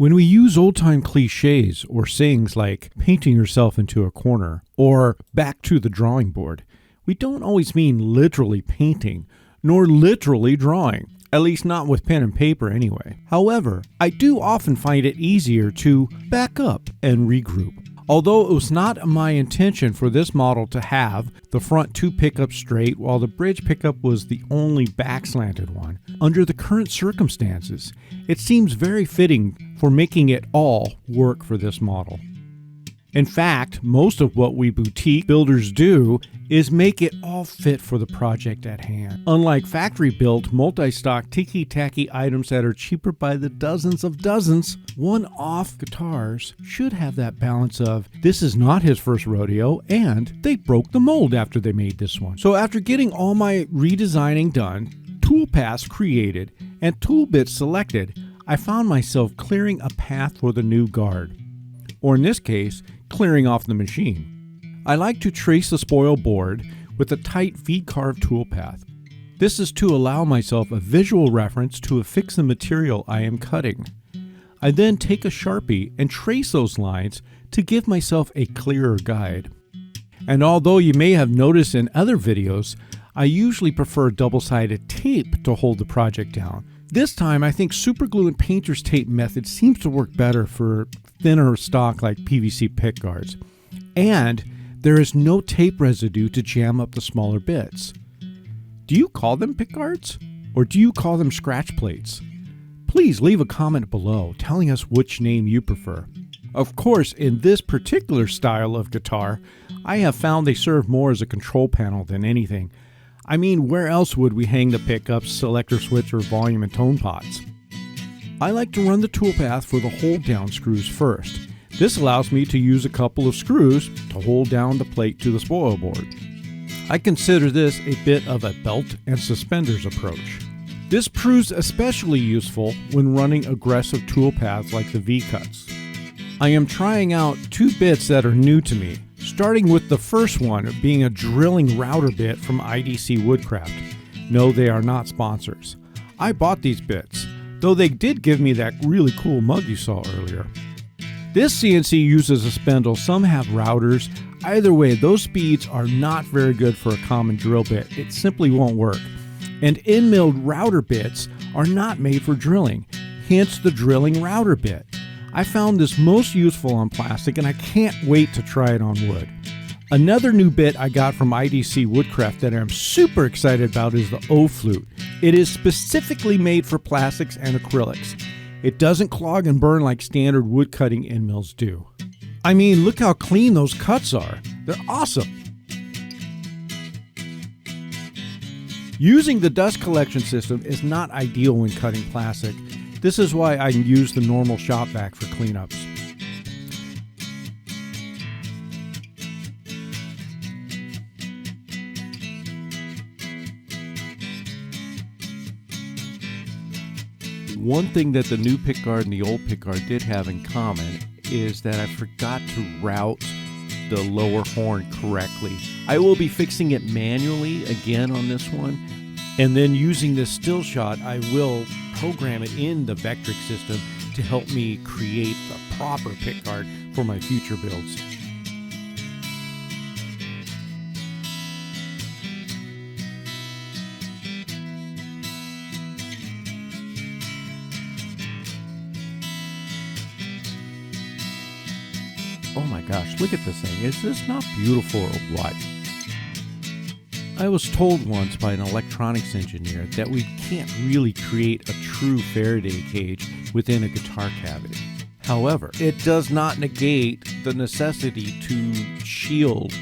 When we use old-time cliches or sayings like painting yourself into a corner or back to the drawing board, we don't always mean literally painting, nor literally drawing, at least not with pen and paper anyway. However, I do often find it easier to back up and regroup. Although it was not my intention for this model to have the front two pickups straight while the bridge pickup was the only back slanted one, under the current circumstances, it seems very fitting for making it all work for this model. In fact, most of what we boutique builders do is make it all fit for the project at hand. Unlike factory-built, multi-stock, ticky-tacky items that are cheaper by the dozens of dozens, one-off guitars should have that balance of, this is not his first rodeo, and they broke the mold after they made this one. So after getting all my redesigning done, toolpaths created, and tool bits selected, I found myself clearing a path for the new guard. Or in this case, clearing off the machine. I like to trace the spoil board with a tight V-carved toolpath. This is to allow myself a visual reference to affix the material I am cutting. I then take a Sharpie and trace those lines to give myself a clearer guide. And although you may have noticed in other videos, I usually prefer double-sided tape to hold the project down. This time, I think superglue and painter's tape method seems to work better for thinner stock like PVC pickguards. And there is no tape residue to jam up the smaller bits. Do you call them pickguards? Or do you call them scratch plates? Please leave a comment below telling us which name you prefer. Of course, in this particular style of guitar, I have found they serve more as a control panel than anything. I mean, where else would we hang the pickups, selector switch, or volume and tone pots? I like to run the toolpath for the hold down screws first. This allows me to use a couple of screws to hold down the plate to the spoil board. I consider this a bit of a belt and suspenders approach. This proves especially useful when running aggressive toolpaths like the V-cuts. I am trying out two bits that are new to me, starting with the first one being a drilling router bit from IDC Woodcraft. No, they are not sponsors. I bought these bits, though they did give me that really cool mug you saw earlier. This CNC uses a spindle, some have routers. Either way, those speeds are not very good for a common drill bit. It simply won't work. And end-milled router bits are not made for drilling, hence the drilling router bit. I found this most useful on plastic and I can't wait to try it on wood. Another new bit I got from IDC Woodcraft that I'm super excited about is the O-flute. It is specifically made for plastics and acrylics. It doesn't clog and burn like standard wood cutting end mills do. I mean, look how clean those cuts are. They're awesome. Using the dust collection system is not ideal when cutting plastic. This is why I use the normal shop vac for cleanups. One thing that the new pickguard and the old pickguard did have in common is that I forgot to route the lower horn correctly. I will be fixing it manually again on this one, and then using this still shot, I will program it in the Vectric system to help me create the proper pickguard for my future builds. Oh my gosh, look at this thing. Is this not beautiful or what? I was told once by an electronics engineer that we can't really create a true Faraday cage within a guitar cavity. However, it does not negate the necessity to shield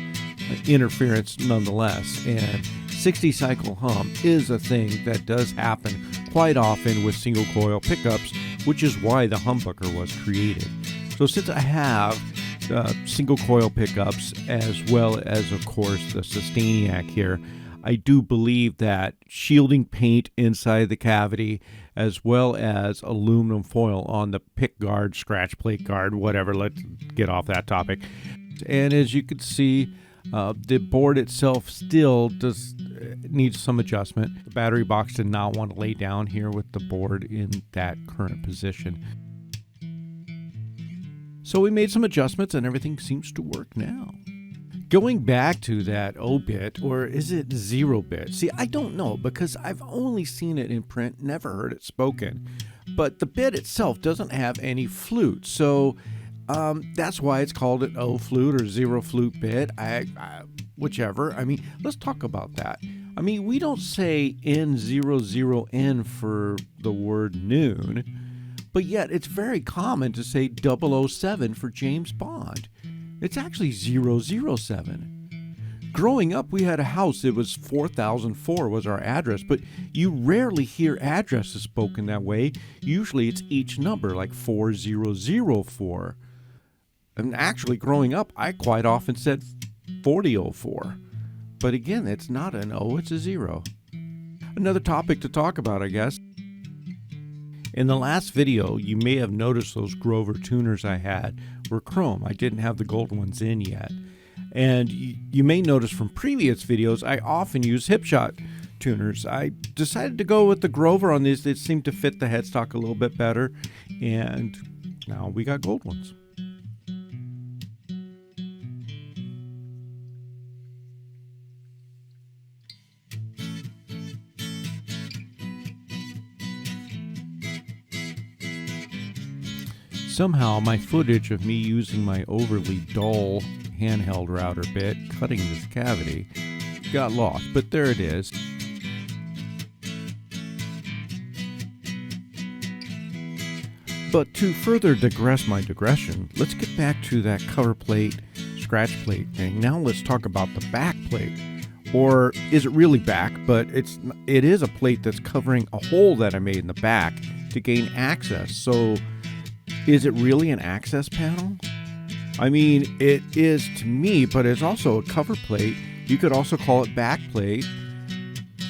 interference nonetheless, and 60 cycle hum is a thing that does happen quite often with single coil pickups, which is why the humbucker was created. So since I have single coil pickups as well as, of course, the Sustainiac here, I do believe that shielding paint inside the cavity as well as aluminum foil on the pick guard, scratch plate guard, whatever, let's get off that topic. And as you can see, the board itself still needs some adjustment. The battery box did not want to lay down here with the board in that current position. So we made some adjustments and everything seems to work now. Going back to that O-bit, or is it 0-bit? See, I don't know because I've only seen it in print, never heard it spoken. But the bit itself doesn't have any flute, so that's why it's called an O-flute or 0-flute bit, whichever. I mean, let's talk about that. I mean, we don't say N00N for the word noon, but yet it's very common to say 007 for James Bond. It's actually 007. Growing up, we had a house. It was 4004 was our address, but you rarely hear addresses spoken that way. Usually it's each number, like 4004. And actually, growing up, I quite often said 4004. But again, it's not an O, it's a 0. Another topic to talk about, I guess. In the last video, you may have noticed those Grover tuners I had were chrome. I didn't have the gold ones in yet. And you may notice from previous videos, I often use hipshot tuners. I decided to go with the Grover on these. They seemed to fit the headstock a little bit better. And now we got gold ones. Somehow my footage of me using my overly dull handheld router bit cutting this cavity got lost, but there it is. But to further digress my digression, let's get back to that cover plate, scratch plate thing. Now let's talk about the back plate. Or is it really back, but it is a plate that's covering a hole that I made in the back to gain access. So is it really an access panel? I mean, it is to me, but it's also a cover plate. You could also call it back plate,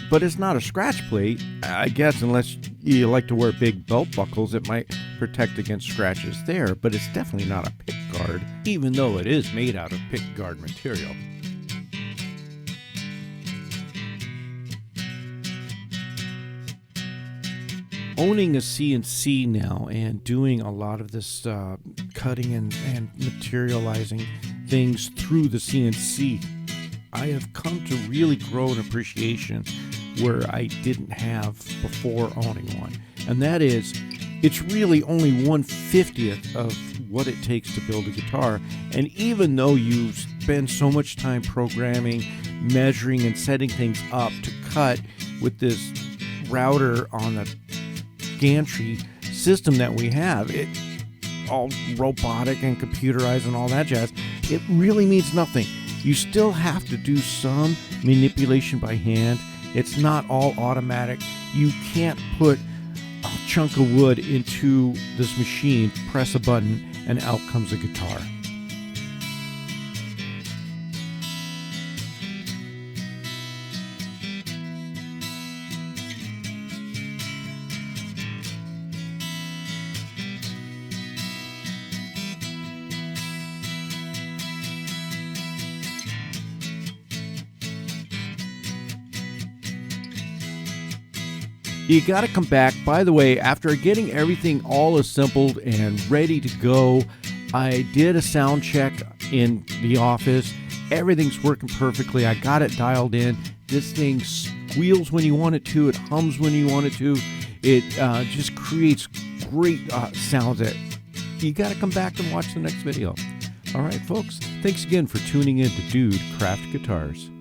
but it's not a scratch plate, I guess, unless you like to wear big belt buckles. It might protect against scratches there, but it's definitely not a pick guard, even though it is made out of pick guard material. Owning a CNC now and doing a lot of this cutting and materializing things through the CNC, I have come to really grow an appreciation where I didn't have before owning one. And that is, it's really only 1/50th of what it takes to build a guitar. And even though you spend so much time programming, measuring, and setting things up to cut with this router on the gantry system that we have, it all robotic and computerized and all that jazz, it really means nothing. You still have to do some manipulation by hand. It's not all automatic. You can't put a chunk of wood into this machine, press a button, and out comes a guitar. You got to come back. By the way, after getting everything all assembled and ready to go, I did a sound check in the office. Everything's working perfectly. I got it dialed in. This thing squeals when you want it to. It hums when you want it to. It just creates great sounds. You got to come back and watch the next video. All right, folks. Thanks again for tuning in to Dude Craft Guitars.